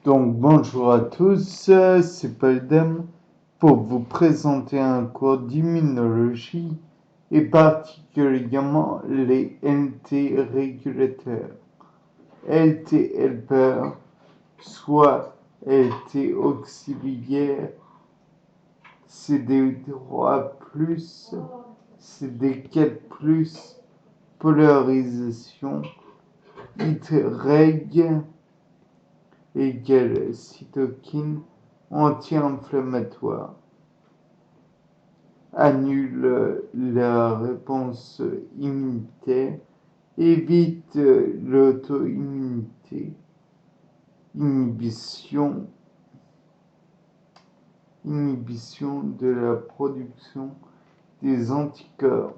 Donc bonjour à tous, c'est Paldem pour vous présenter un cours d'immunologie et particulièrement les LT régulateurs. LT helper, soit LT auxiliaire, CD3+, CD4+, polarisation, HIT-REG, égale cytokine anti-inflammatoire, annule la réponse immunitaire, évite l'auto-immunité, inhibition de la production des anticorps.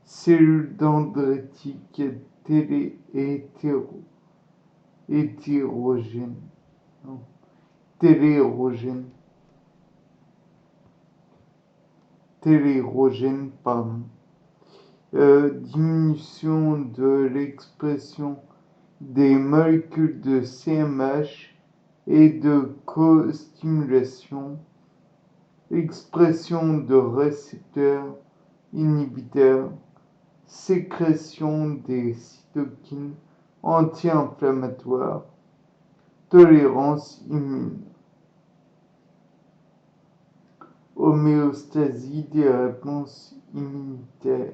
Cellules dendritiques télérogènes, diminution de l'expression des molécules de CMH et de co-stimulation, expression de récepteurs inhibiteurs, sécrétion des cytokines anti-inflammatoires, tolérance immune, homéostasie des réponses immunitaires,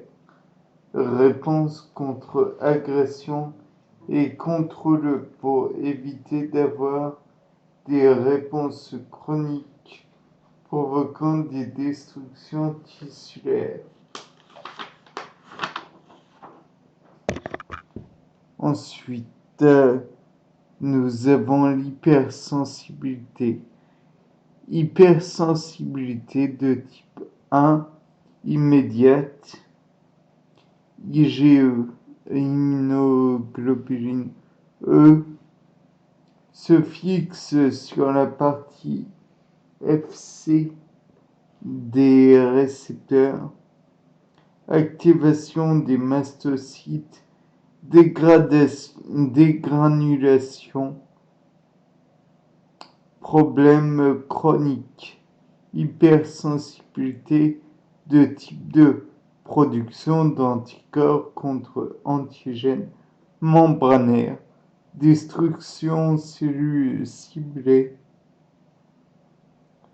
réponse contre agression et contrôle pour éviter d'avoir des réponses chroniques provoquant des destructions tissulaires. Ensuite, nous avons l'hypersensibilité. Hypersensibilité de type 1 immédiate, IgE, immunoglobuline E, se fixe sur la partie Fc des récepteurs, activation des mastocytes, dégranulation, problème chronique, hypersensibilité de type 2, production d'anticorps contre antigènes membranaires, destruction cellules ciblées,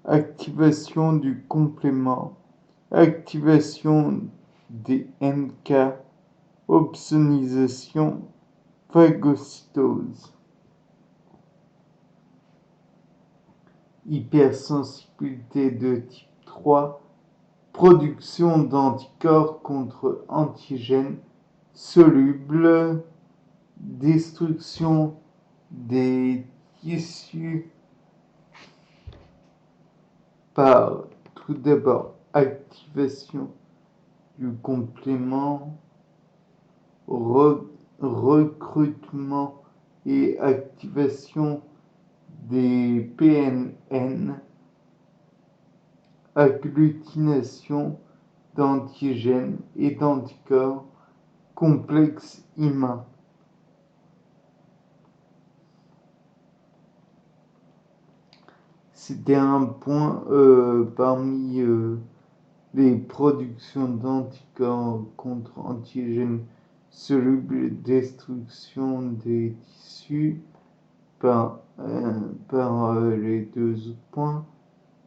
activation du complément, activation des NK, opsonisation, phagocytose. Hypersensibilité de type 3, production d'anticorps contre antigènes solubles, destruction des tissus par tout d'abord activation du complément, recrutement et activation des PNN, agglutination d'antigènes et d'anticorps complexes humains. C'était un point parmi les productions d'anticorps contre antigènes solubles, destruction des tissus par les deux autres points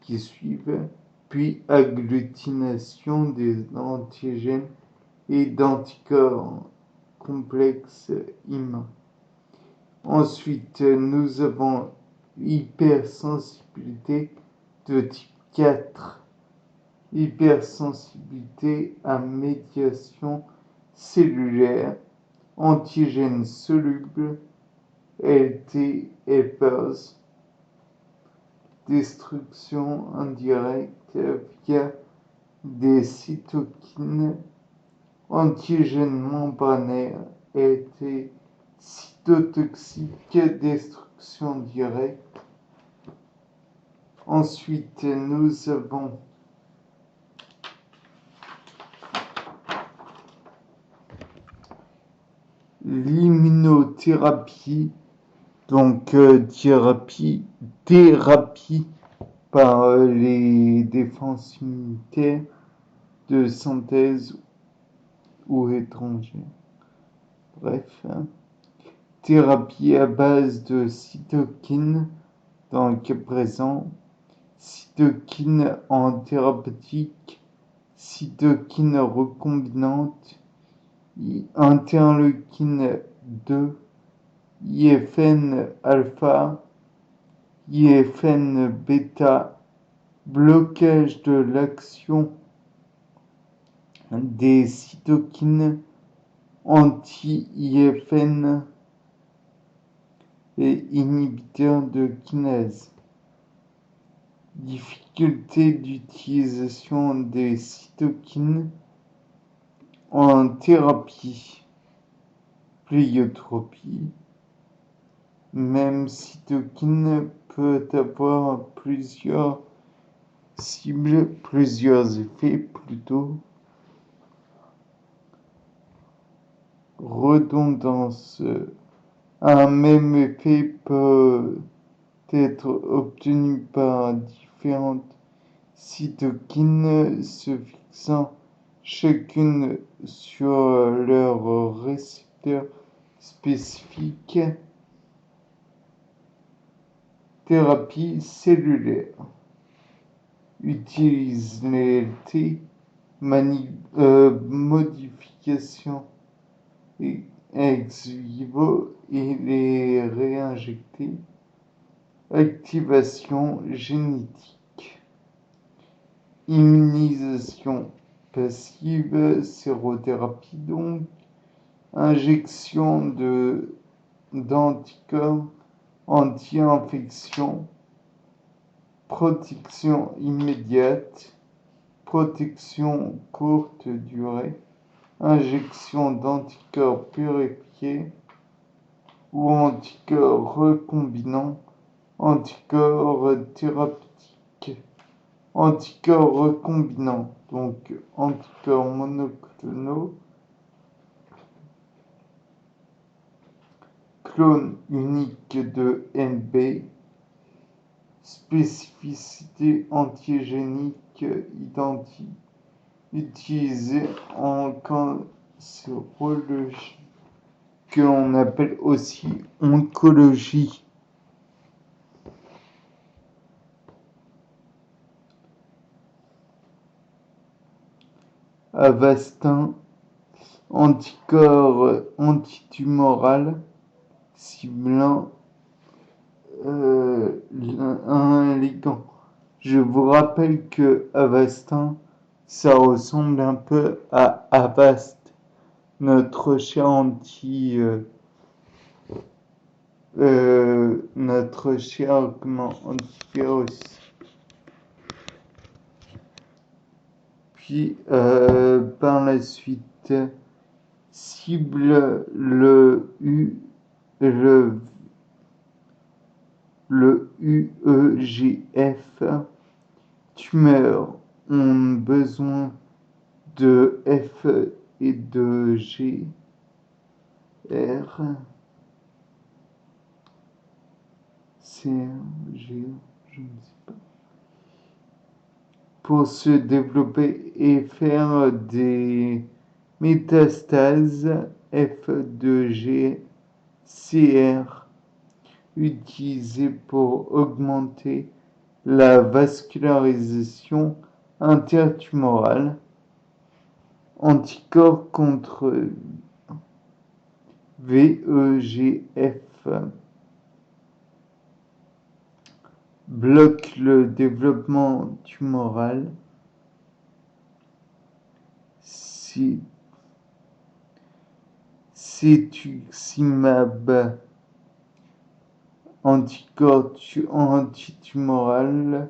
qui suivent, puis agglutination des antigènes et d'anticorps complexes humains. Ensuite, nous avons hypersensibilité de type 4, hypersensibilité à médiation cellulaire, antigènes solubles, LT helpers, destruction indirecte via des cytokines, antigènes membranaires, LT cytotoxique, destruction directe. Ensuite, nous avons l'immunothérapie, donc thérapie par les défenses immunitaires de synthèse ou étrangères. Bref, thérapie à base de cytokines, dans le cas présent, cytokines en thérapeutique, cytokines recombinantes, interleukine 2, IFN alpha, IFN bêta, blocage de l'action des cytokines anti-IFN et inhibiteurs de kinase. Difficulté d'utilisation des cytokines en thérapie, pléiotropie. Même cytokine peut avoir plusieurs cibles, plusieurs effets plutôt. Redondance. Un même effet peut être obtenu par différentes cytokines se fixant chacune sur leur récepteur spécifique. Thérapie cellulaire. Utilité, modification ex vivo et les réinjecter. Activation génétique. Immunisation passive, sérothérapie donc. Injection d'anticorps anti-infection. Protection immédiate. Protection courte durée. Injection d'anticorps purifiés ou anticorps recombinants, anticorps thérapeutiques, anticorps recombinants, donc anticorps monoclonaux, clone unique de NB, spécificité antigénique identique, utilisée en cancérologie, que l'on appelle aussi oncologie. Avastin, anticorps antitumoral, ciblant un ligand. Je vous rappelle que Avastin, ça ressemble un peu à Avast, notre cher antivirus. Puis par la suite cible le UEGF. Tumeurs ont besoin de F et de G. R. C. G. Je ne sais pas. Pour se développer et faire des métastases, F2G, CR, utilisés pour augmenter la vascularisation intertumorale, anticorps contre VEGF, bloque le développement tumoral, cetuximab, anticorps antitumoral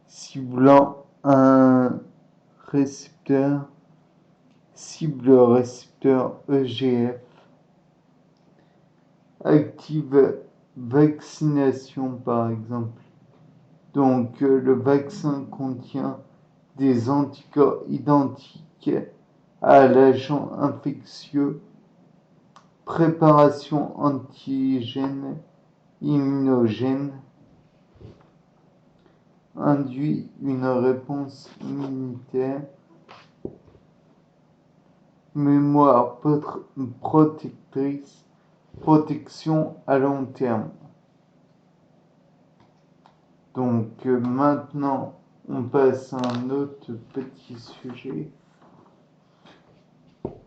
ciblant un récepteur, cible récepteur EGF, active vaccination par exemple. Donc le vaccin contient des anticorps identiques à l'agent infectieux préparation antigène immunogène, induit une réponse immunitaire, mémoire protectrice, protection à long terme. Donc maintenant, on passe à un autre petit sujet,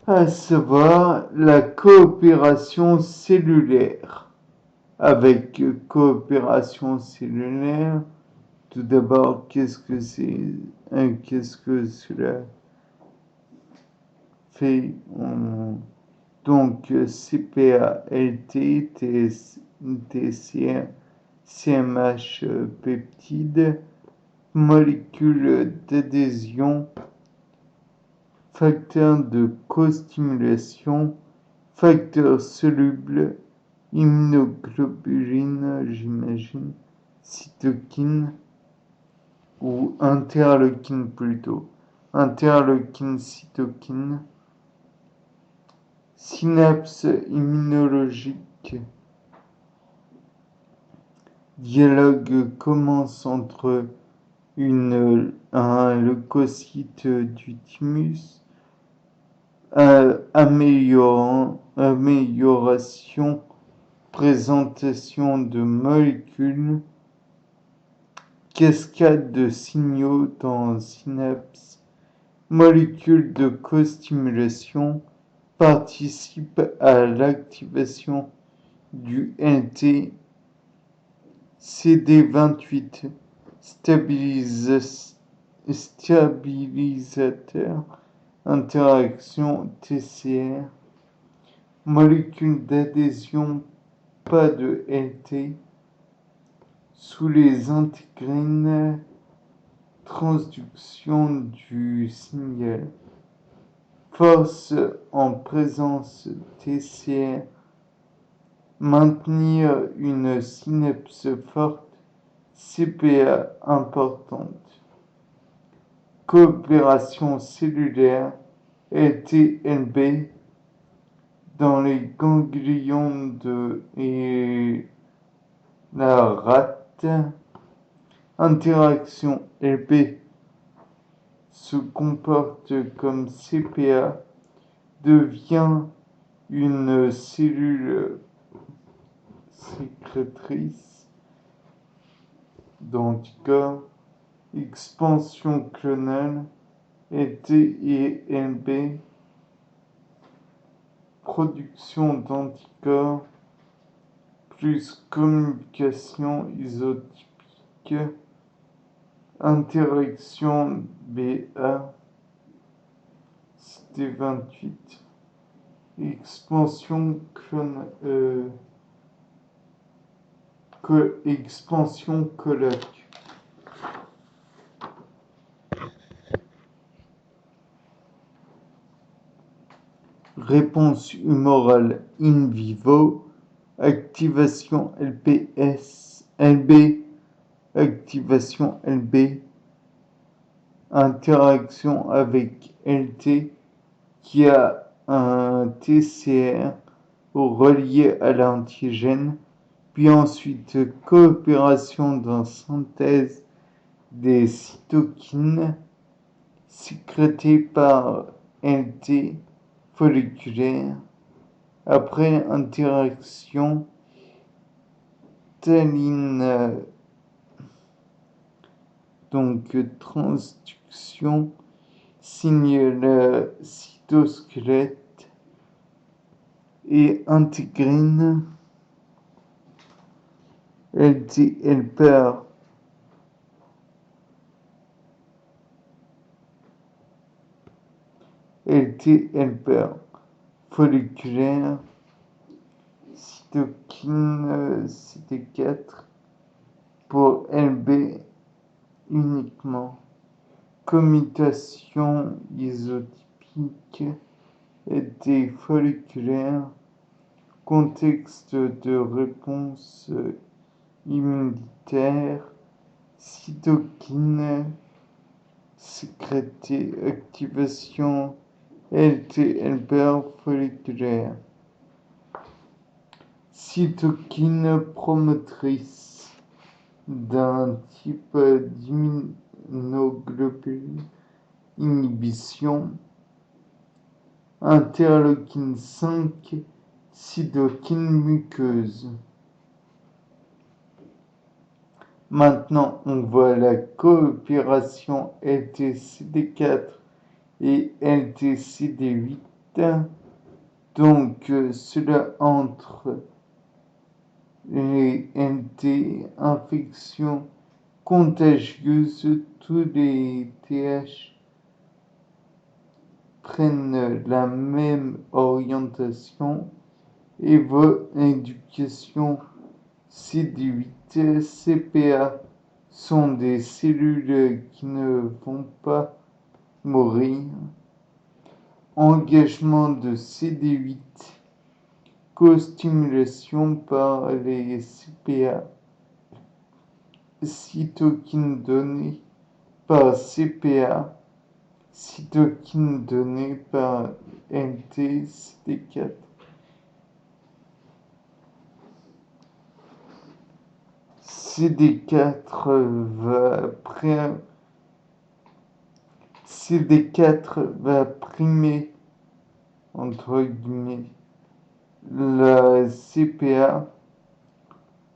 à savoir la coopération cellulaire. Avec coopération cellulaire, tout d'abord, qu'est-ce que cela fait? Donc, CPA, LT, TCR, CMH peptide, molécules d'adhésion, facteurs de costimulation, facteurs solubles, immunoglobuline, j'imagine, cytokine, ou interleukine plutôt, interleukine, cytokine, synapse immunologique, dialogue commence entre un leucocyte du thymus, amélioration, présentation de molécules, cascade de signaux dans synapse, molécules de costimulation, participe à l'activation du NT CD28, stabilisateur, interaction TCR, molécule d'adhésion, pas de LT, sous les intégrines, transduction du signal, force en présence TCR, maintenir une synapse forte, CPA importante, coopération cellulaire, LTLB, dans les ganglions et la rate, interaction LB se comporte comme CPA, devient une cellule sécrétrice d'anticorps, expansion clonale, LT-LB, production d'anticorps, plus communication isotypique, interaction BA, CD28, expansion expansion colloque. Réponse humorale in vivo, activation LB, activation LB, interaction avec LT qui a un TCR relié à l'antigène, puis ensuite coopération dans synthèse des cytokines sécrétées par LT folliculaire, après interaction taline, donc transduction, signe le cytosquelette et intégrine, LT helper, folliculaire, cytokine CD4 pour LB uniquement, commutation isotypique, LT folliculaire, contexte de réponse immunitaire, cytokine sécrétée, activation LT helper folliculaire. cytokine promotrice d'un type d'immunoglobule inhibition, interleukine 5, cytokine muqueuse. Maintenant, on voit la coopération LTCD4 et LTCD8. Donc, cela entre les NT, infections contagieuses, tous les TH prennent la même orientation. Éducation CD8, CPA sont des cellules qui ne vont pas mourir. Engagement de CD8, co-stimulation par les CPA, cytokine donnée par CPA, cytokine donnée par NT-CD4. CD4 va primer, entre guillemets, la CPA,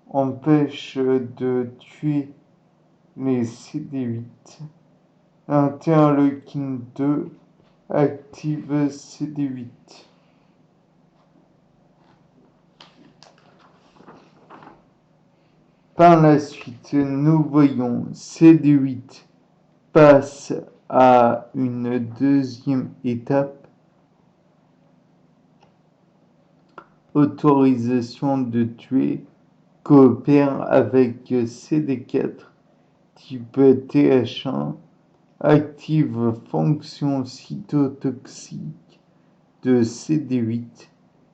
empêche de tuer les CD8. Interleukine 2 active CD8. Par la suite, nous voyons CD8 passe à une deuxième étape, autorisation de tuer, coopère avec CD4 type TH1, active fonction cytotoxique de CD8,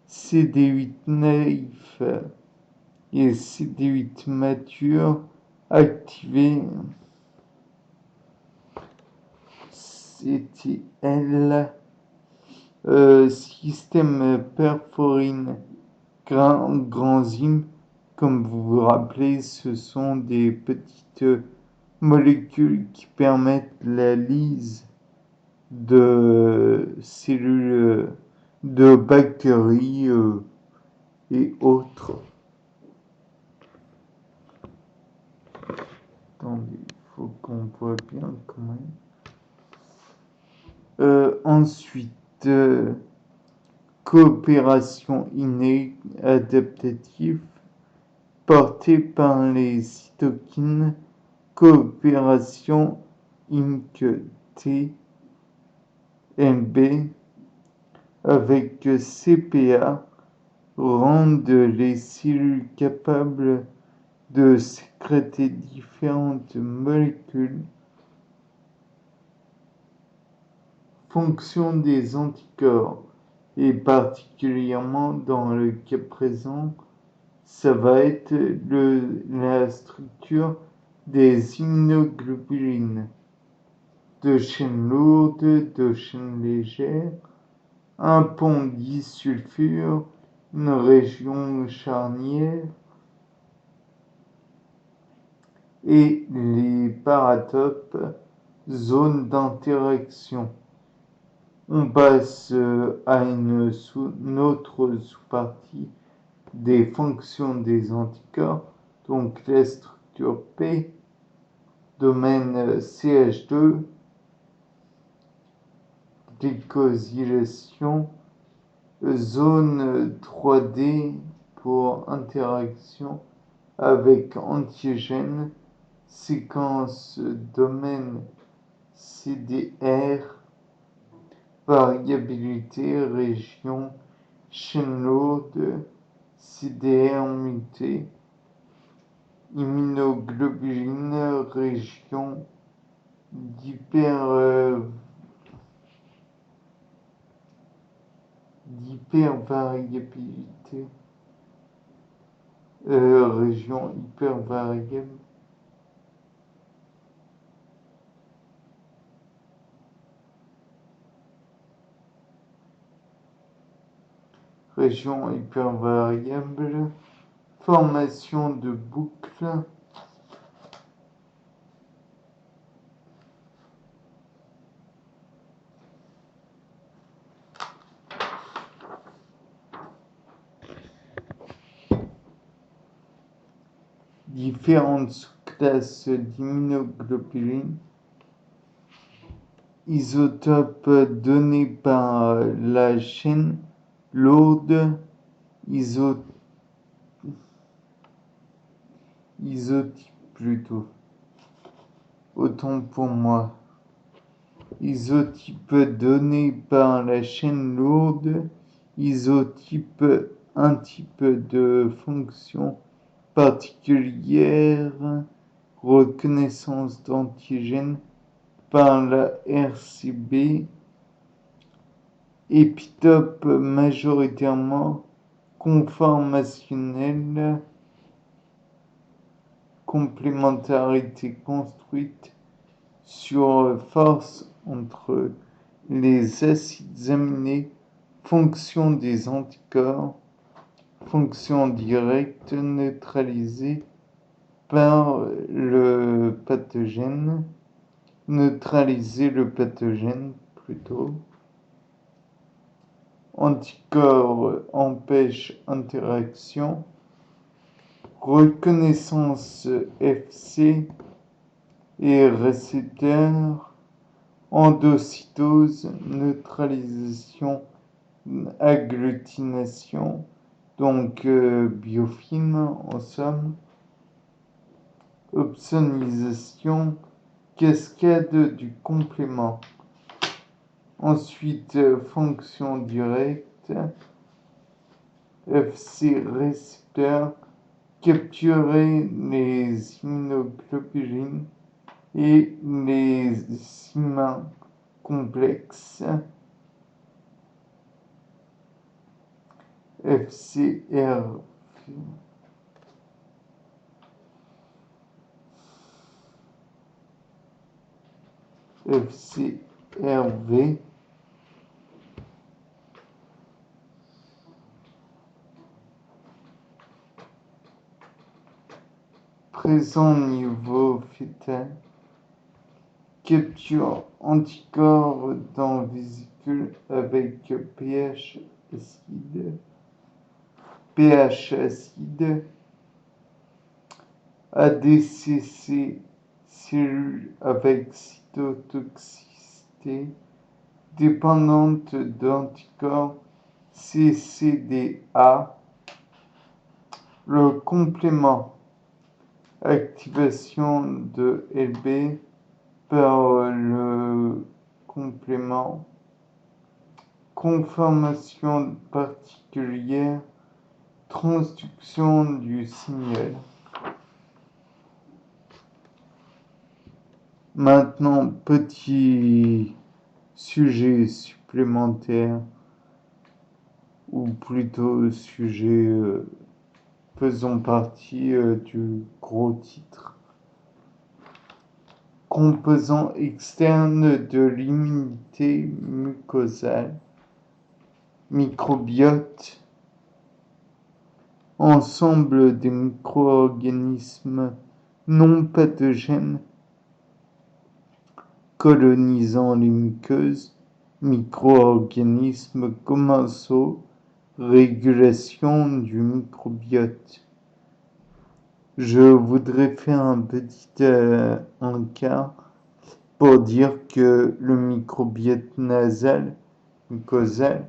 CD8 naïf et CD8 mature activés. CTL, système perforine granzyme. Comme vous vous rappelez, ce sont des petites molécules qui permettent la lyse de cellules, de bactéries et autres. Attendez, il faut qu'on voit bien comment. Ensuite, coopération innée adaptative portée par les cytokines, coopération INC-T MB avec CPA rendent les cellules capables de sécréter différentes molécules. Fonction des anticorps, et particulièrement dans le cas présent, ça va être la structure des immunoglobulines, de chaîne lourde, de chaîne légère, un pont disulfure, une région charnière, et les paratopes, zone d'interaction. On passe à une autre sous-partie des fonctions des anticorps, donc la structure P, domaine CH2, glycosylation, zone 3D pour interaction avec antigène, séquence domaine CDR, variabilité, région, chaîne lourde, CDR muté, immunoglobuline, région d'hypervariabilité, région hypervariable. Région hypervariable, formation de boucles, différentes sous-classes d'immunoglobulines, isotopes donnés par la chaîne lourde, isotype plutôt, autant pour moi. Isotype donné par la chaîne lourde, isotype un type de fonction particulière, reconnaissance d'antigènes par la RCB, épitope majoritairement conformationnel, complémentarité construite sur force entre les acides aminés, fonction des anticorps, fonction directe neutralisée par le pathogène, neutraliser le pathogène plutôt. Anticorps empêche interaction, reconnaissance FC et récepteur, endocytose, neutralisation, agglutination, donc biofilm en somme, opsonalisation, cascade du complément. Ensuite, fonction directe, FC récepteur, capturer les immunoglobulines et les immuns complexes. FCRV. FCRV. Présent au niveau fœtal. Capture anticorps dans vésicule avec pH acide, ADCC cellules avec cytotoxicité dépendante d'anticorps CCDA. Le complément, activation de LB par le complément, conformation particulière, transduction du signal. Maintenant, petit sujet supplémentaire, ou plutôt sujet faisant partie du gros titre. Composants externes de l'immunité mucosale, microbiote, ensemble des micro-organismes non pathogènes colonisant les muqueuses, micro-organismes commensaux, régulation du microbiote. Je voudrais faire un petit encart pour dire que le microbiote nasal, mucosal,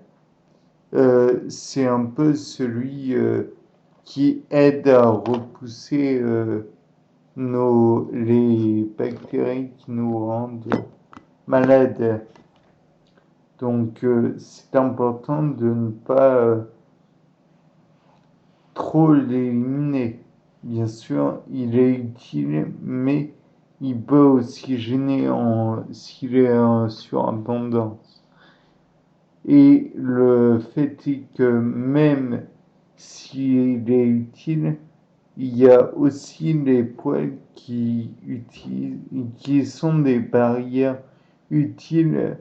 c'est un peu celui qui aide à repousser les bactéries qui nous rendent malades. Donc c'est important de ne pas trop l'éliminer. Bien sûr, il est utile, mais il peut aussi gêner s'il est en surabondance. Et le fait est que même s'il est utile, il y a aussi les poils qui sont des barrières utiles,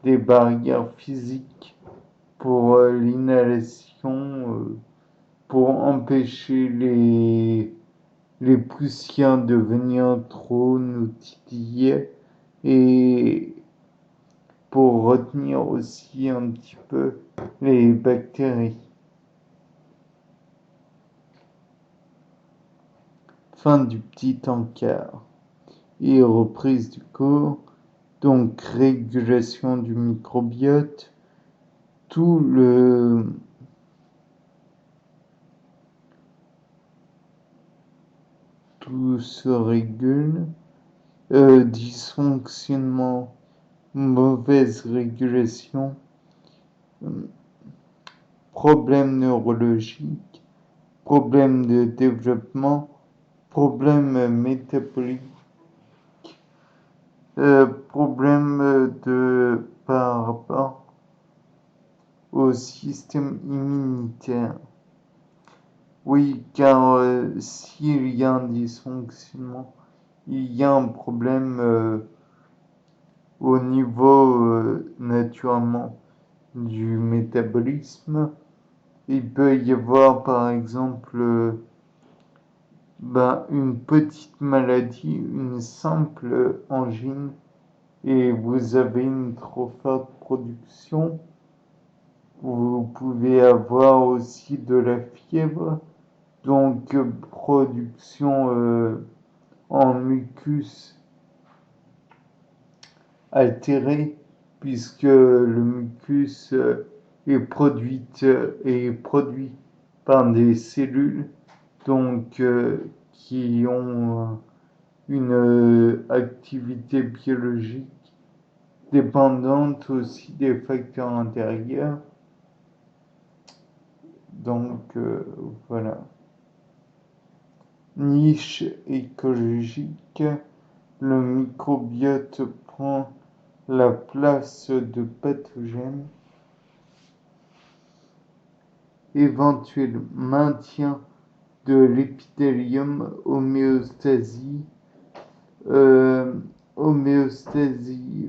des barrières physiques pour l'inhalation, pour empêcher les poussières de venir trop nous titiller et pour retenir aussi un petit peu les bactéries. Fin du petit encart et reprise du cours. Donc régulation du microbiote, tout se régule, dysfonctionnement, mauvaise régulation, problèmes neurologiques, problèmes de développement, problèmes métaboliques, problèmes par rapport au système immunitaire. Oui, car s'il y a un dysfonctionnement, il y a un problème au niveau naturellement du métabolisme. Il peut y avoir par exemple une petite maladie, une simple angine, et vous avez une trop forte production. Vous pouvez avoir aussi de la fièvre, donc production en mucus altéré, puisque le mucus est produit par des cellules donc qui ont une activité biologique dépendante aussi des facteurs intérieurs. Donc voilà. Niche écologique, le microbiote prend la place de pathogènes. Éventuel maintien de l'épithélium, homéostasie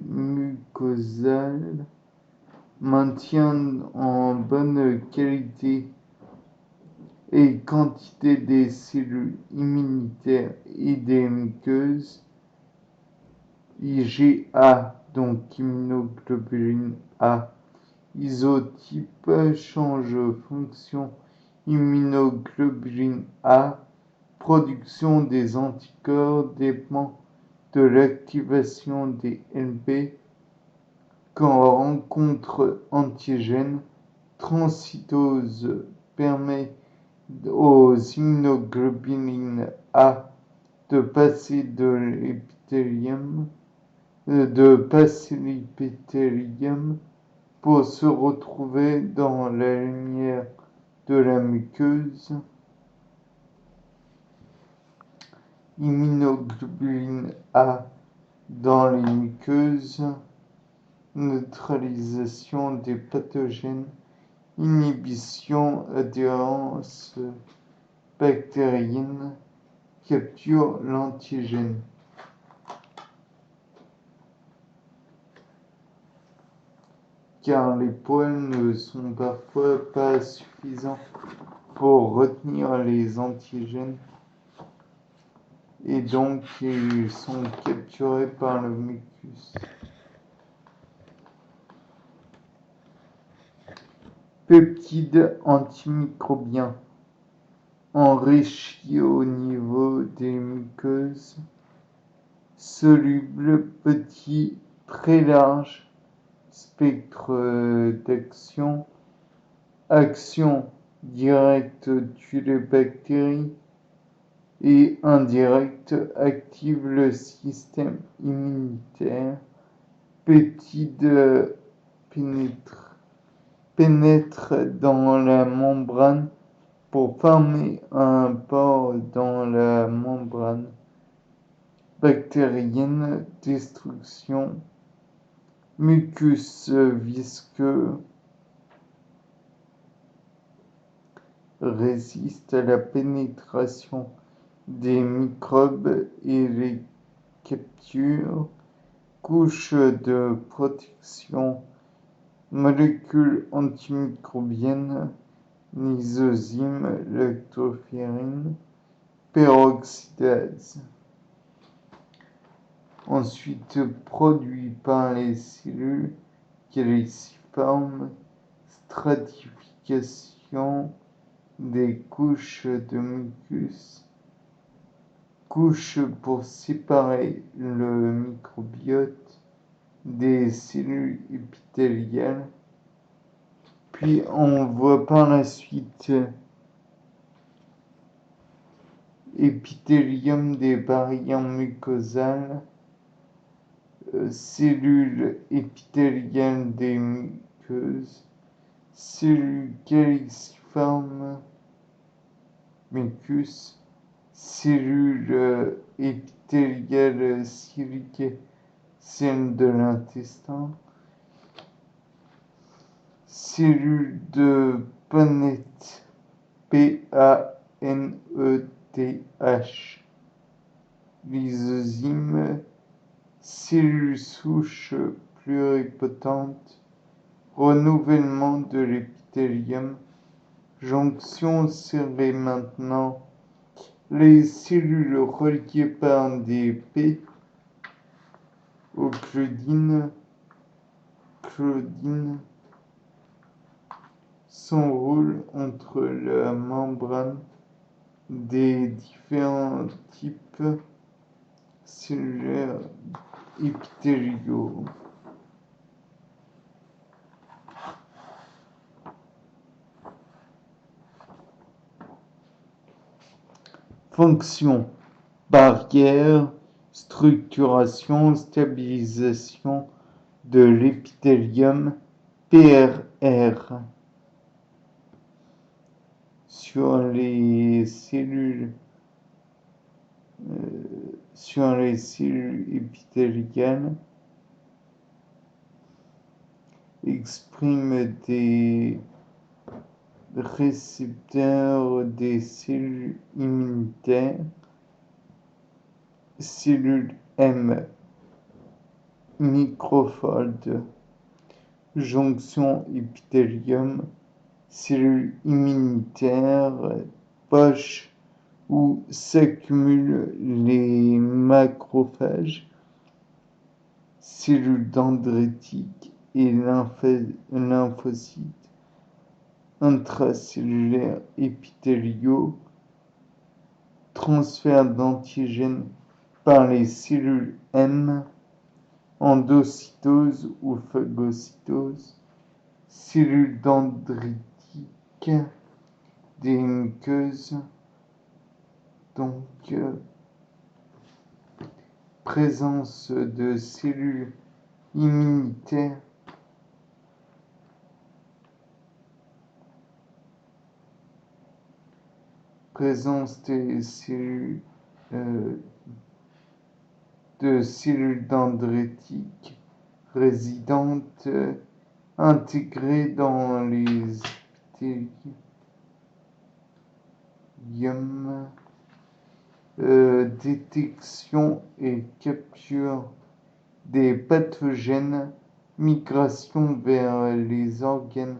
mucosale, maintien en bonne qualité et quantité des cellules immunitaires et des muqueuses, IgA, donc immunoglobuline A, isotype, change fonction immunoglobuline A, production des anticorps dépend de l'activation des LB quand rencontre antigène. Transcytose permet aux immunoglobulines A de passer l'épithélium pour se retrouver dans la lumière de la muqueuse. Immunoglobuline A dans les muqueuses, neutralisation des pathogènes, inhibition, adhérence bactérienne, capture l'antigène. Car les poils ne sont parfois pas suffisants pour retenir les antigènes et donc ils sont capturés par le mucus. Peptides antimicrobiens enrichis au niveau des muqueuses, solubles, petits, très larges, spectre d'action, action directe tue les bactéries et indirecte active le système immunitaire. Peptides pénètrent dans la membrane pour former un pore dans la membrane bactérienne, destruction, mucus visqueux, résiste à la pénétration des microbes et les capture, couche de protection, molécules antimicrobiennes, lysozyme, lactoferrine, peroxydase. Ensuite produit par les cellules caliciformes, stratification des couches de mucus, couche pour séparer le microbiote des cellules épithéliales. Puis on voit par la suite épithélium des barrières mucosales, cellules épithéliales des muqueuses, cellules caliciformes, mucus, cellules épithéliales ciliées, celles de l'intestin, cellules de Paneth, P-A-N-E-T-H, lysozyme, cellules souches pluripotentes, renouvellement de l'épithélium, jonction serrée maintenant, les cellules reliées par des P aux claudines s'enroulent entre la membrane des différents types cellulaires épithéliaux. Fonction: barrière, structuration, stabilisation de l'épithélium, PRR. Sur les cellules épithéliales, exprime des récepteurs des cellules immunitaires, cellules M, microfold, jonction épithélium, cellules immunitaires, poche où s'accumulent les macrophages, cellules dendritiques et lymphocytes intracellulaires épithéliaux, transfert d'antigènes par les cellules M, endocytose ou phagocytose, cellules dendritiques des muqueuses, donc présence de cellules immunitaires, présence des cellules dendritiques résidentes intégrées dans les épithéliums, détection et capture des pathogènes, migration vers les organes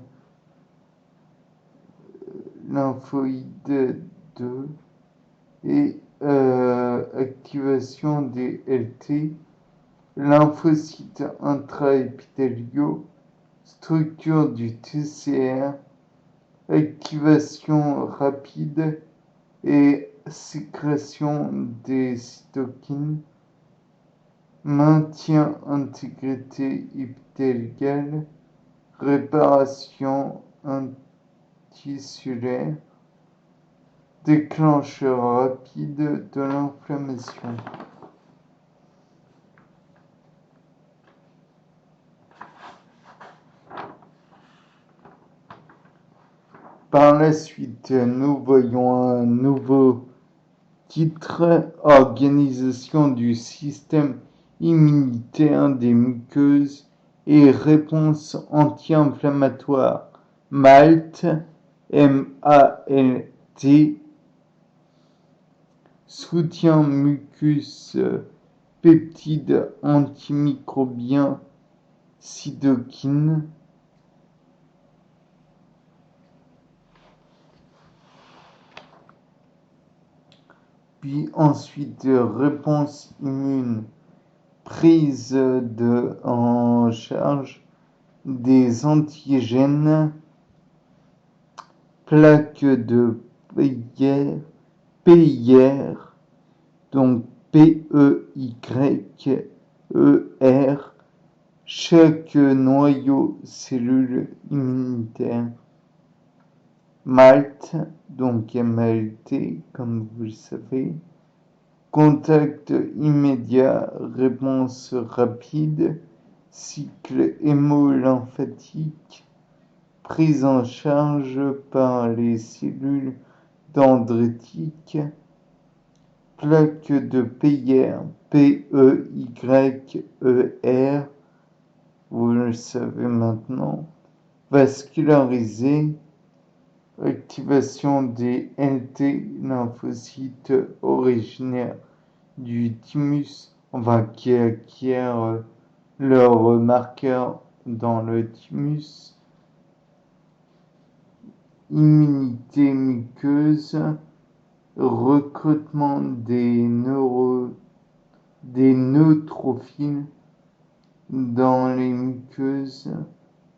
lymphoïdes 2 et activation des LT, lymphocytes intraépithéliaux, structure du TCR, activation rapide et sécrétion des cytokines, maintien intégrité épithéliale, réparation anticellulaire, déclencheur rapide de l'inflammation. Par la suite, nous voyons un nouveau titre, organisation du système immunitaire des muqueuses et réponse anti-inflammatoire. MALT, M-A-L-T, soutien mucus, peptides antimicrobiens, cytokines, puis ensuite réponse immune, prise en charge des antigènes, plaque de PIR, donc PEYER, chaque noyau cellule immunitaire. MALT, donc MLT, comme vous le savez. Contact immédiat, réponse rapide, cycle hémolymphatique, prise en charge par les cellules dendritiques, plaque de PEYER, PEYER, vous le savez maintenant, vascularisé, activation des LT lymphocytes originaires du thymus, enfin qui acquièrent leur marqueur dans le thymus, immunité muqueuse, recrutement des neutrophiles dans les muqueuses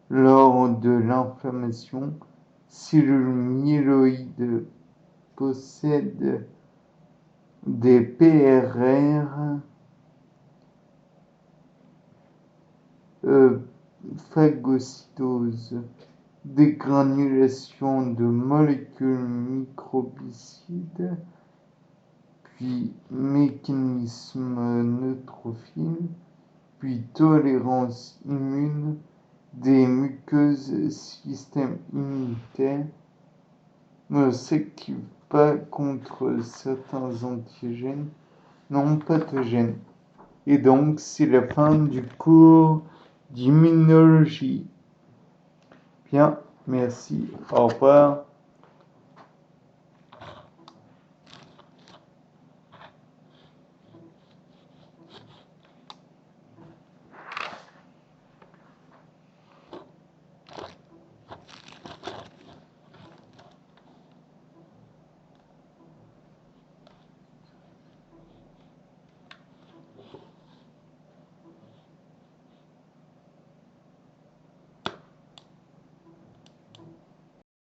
lors de l'inflammation. Cellules myéloïdes possèdent des PRR, phagocytose, dégranulation de molécules microbicides, puis mécanisme neutrophile, puis tolérance immune des muqueuses, système immunitaire ne s'active pas contre certains antigènes non pathogènes. Et donc, c'est la fin du cours d'immunologie. Bien, merci, au revoir.